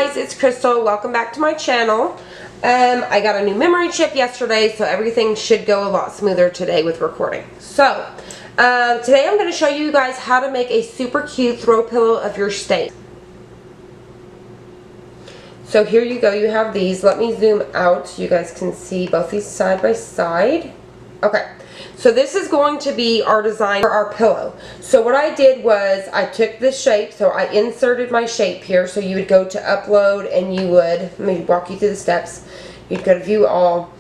guys, it's Crystal. Welcome back to my channel. I got a new memory chip yesterday, so everything should go a lot smoother today with recording. So, today I'm going to show you guys how to make a super cute throw pillow of your state. So here you go, you have these. Let me zoom out so you guys can see both these side by side. Okay. So this is going to be our design for our pillow. So what I did was I took this shape, so I inserted my shape here. So you would go to upload and you would, let me walk you through the steps. You'd go to view all.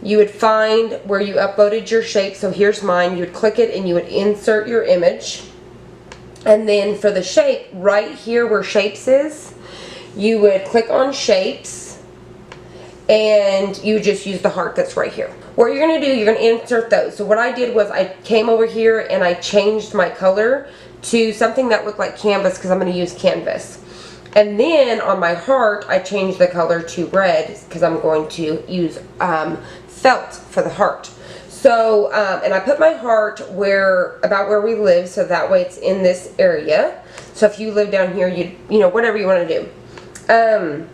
You would find where you uploaded your shape. So here's mine. You would click it and you would insert your image. And then for the shape, right here where shapes is, you would click on shapes and you just use the heart that's right here. What you're going to do, you're going to insert those. So what I did was I came over here and I changed my color to something that looked like canvas because I'm going to use canvas. And then on my heart, I changed the color to red because I'm going to use felt for the heart. So, and I put my heart about where we live, so that way it's in this area. So if you live down here, you know, whatever you want to do.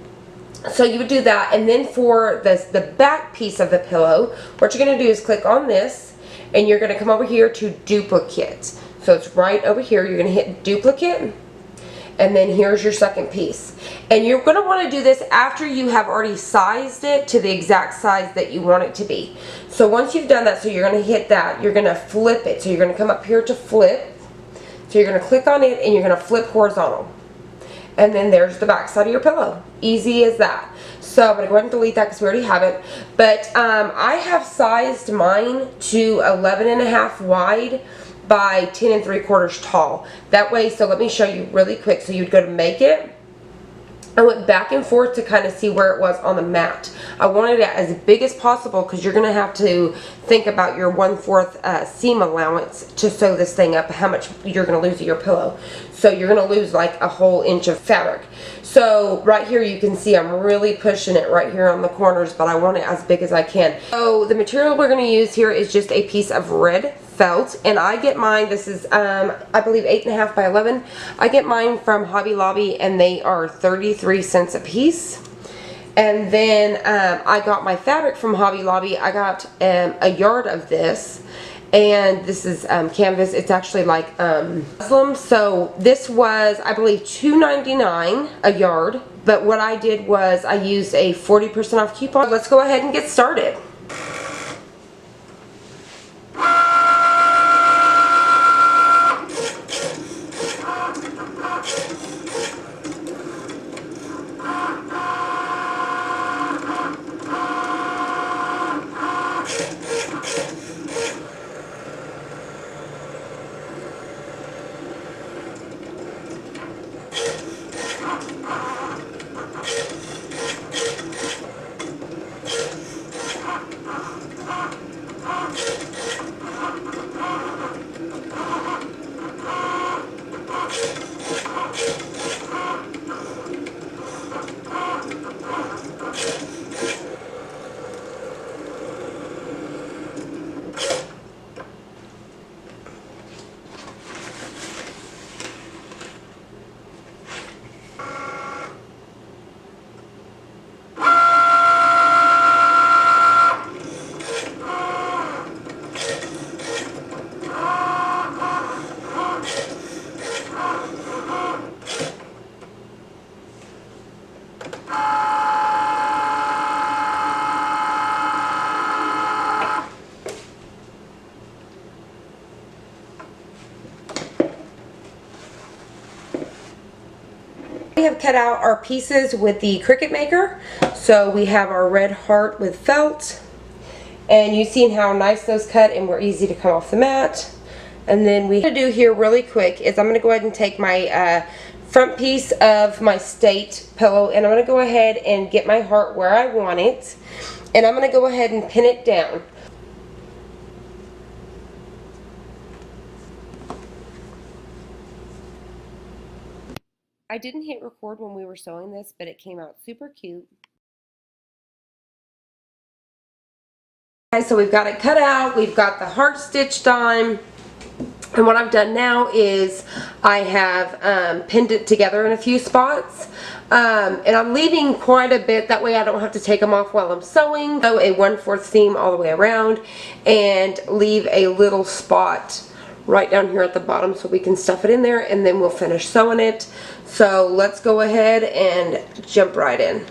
So you would do that, and then for the back piece of the pillow, what you're going to do is click on this, and you're going to come over here to duplicate. So it's right over here. You're going to hit duplicate, and then here's your second piece. And you're going to want to do this after you have already sized it to the exact size that you want it to be. So once you've done that, so you're going to hit that, you're going to flip it. So you're going to come up here to flip. So you're going to click on it, and you're going to flip horizontal. And then there's the back side of your pillow. Easy as that. So I'm going to go ahead and delete that because we already have it. But I have sized mine to 11.5 wide by 10 3/4 tall. That way, so let me show you really quick. So you'd go to make it. I went back and forth to kind of see where it was on the mat. I wanted it as big as possible because you're going to have to think about your 1/4 seam allowance to sew this thing up, how much you're going to lose of your pillow. So you're going to lose like a whole inch of fabric. So right here you can see I'm really pushing it right here on the corners, but I want it as big as I can. So the material we're going to use here is just a piece of red felt, and I get mine, this is I believe 8.5 by 11. I get mine from Hobby Lobby, and they are 33 cents a piece. And then I got my fabric from Hobby Lobby. I got a yard of this, and this is canvas. It's actually like muslin. So this was, I believe, $2.99 a yard, but what I did was I used a 40% off coupon. Let's go ahead and get started. We have cut out our pieces with the Cricut maker. So we have our red heart with felt, and you've seen how nice those cut and were easy to come off the mat. And then we to do here really quick is I'm going to go ahead and take my front piece of my state pillow, and I'm going to go ahead and get my heart where I want it, and I'm going to go ahead and pin it down. I didn't hit record when we were sewing this, but it came out super cute. Okay, so we've got it cut out, we've got the heart stitched on, And what I've done now is I have pinned it together in a few spots. And I'm leaving quite a bit, that way I don't have to take them off while I'm sewing. So a 1/4 seam all the way around and leave a little spot right down here at the bottom so we can stuff it in there, and then we'll finish sewing it. So let's go ahead and jump right in.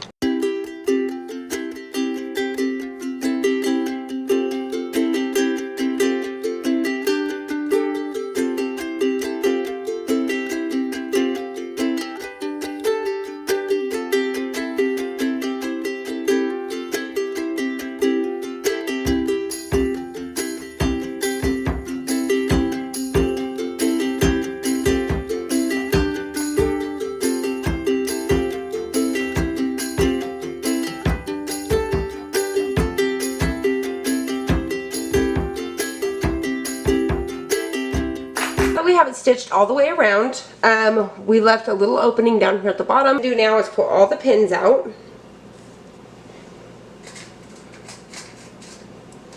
We have it stitched all the way around. We left a little opening down here at the bottom. What I'm going to do now is pull all the pins out.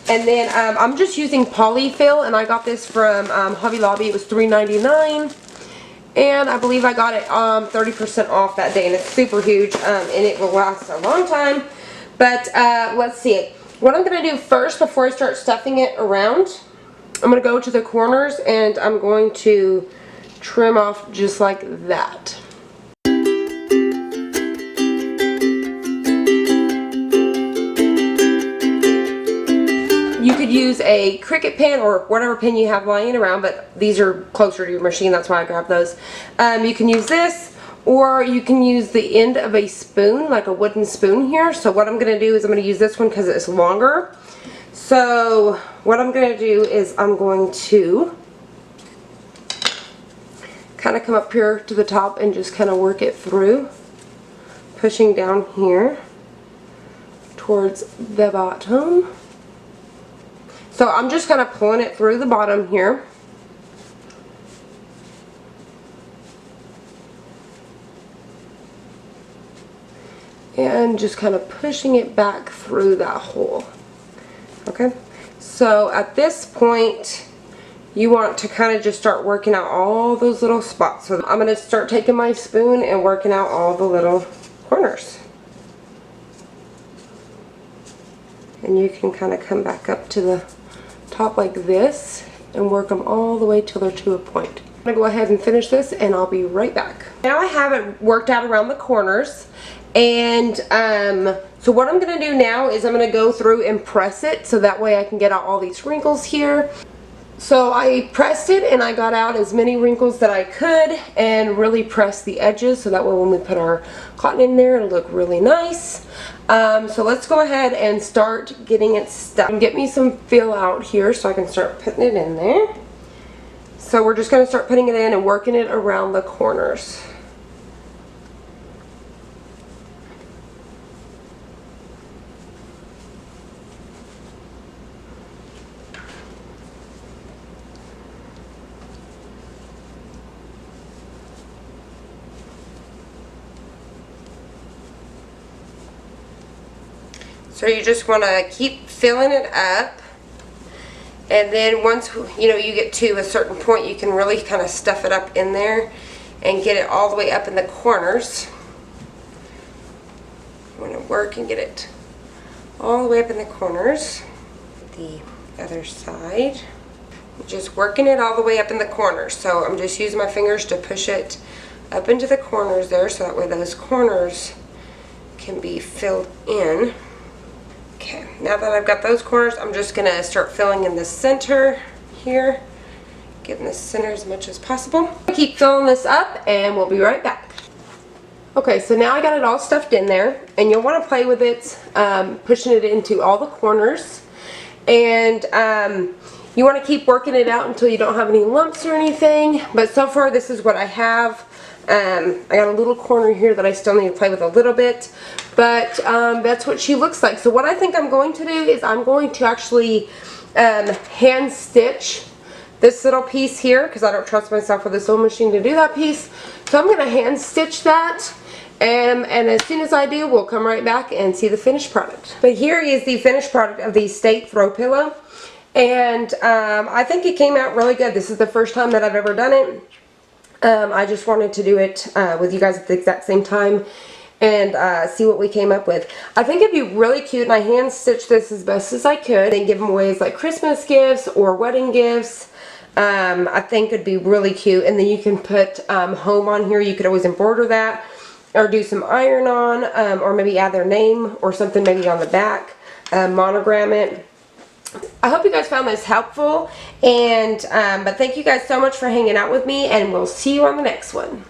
And then I'm just using polyfill, and I got this from Hobby Lobby. It was $3.99. And I believe I got it 30% off that day, and it's super huge, and it will last a long time. But let's see it. What I'm going to do first before I start stuffing it around, I'm going to go to the corners and I'm going to trim off just like that. You could use a Cricut pin or whatever pin you have lying around, but these are closer to your machine, that's why I grabbed those. You can use this, or you can use the end of a spoon, like a wooden spoon here. So what I'm going to do is I'm going to use this one because it's longer. So what I'm going to do is I'm going to kind of come up here to the top and just kind of work it through, pushing down here towards the bottom. So I'm just kind of pulling it through the bottom here. And just kind of pushing it back through that hole. Okay, so at this point you want to kind of just start working out all those little spots. So I'm going to start taking my spoon and working out all the little corners. And you can kind of come back up to the top like this and work them all the way till they're to a point. I'm going to go ahead and finish this and I'll be right back. Now I have it worked out around the corners, and so what I'm going to do now is I'm going to go through and press it so that way I can get out all these wrinkles here. So I pressed it and I got out as many wrinkles that I could and really pressed the edges so that way when we put our cotton in there it'll look really nice. So let's go ahead and start getting it stuck. And get me some fill out here so I can start putting it in there. So we're just going to start putting it in and working it around the corners. So you just want to keep filling it up, and then once you get to a certain point, you can really kind of stuff it up in there and get it all the way up in the corners. You want to work and get it all the way up in the corners. The other side, just working it all the way up in the corners. So I'm just using my fingers to push it up into the corners there, so that way those corners can be filled in. Okay, now that I've got those corners, I'm just going to start filling in the center here. Getting the center as much as possible. Keep filling this up and we'll be right back. Okay, so now I got it all stuffed in there, and you'll want to play with it, pushing it into all the corners. And you want to keep working it out until you don't have any lumps or anything. But so far this is what I have. I got a little corner here that I still need to play with a little bit, but that's what she looks like. So what I think I'm going to do is I'm going to actually hand stitch this little piece here, because I don't trust myself with a sewing machine to do that piece. So I'm going to hand stitch that, and as soon as I do, we'll come right back and see the finished product. But here is the finished product of the State Throw Pillow. And I think it came out really good. This is the first time that I've ever done it. I just wanted to do it with you guys at the exact same time and see what we came up with. I think it'd be really cute, and I hand stitched this as best as I could and give them away as like Christmas gifts or wedding gifts. I think it'd be really cute, and then you can put home on here. You could always embroider that or do some iron on, or maybe add their name or something maybe on the back, monogram it. I hope you guys found this helpful, and but thank you guys so much for hanging out with me, and we'll see you on the next one.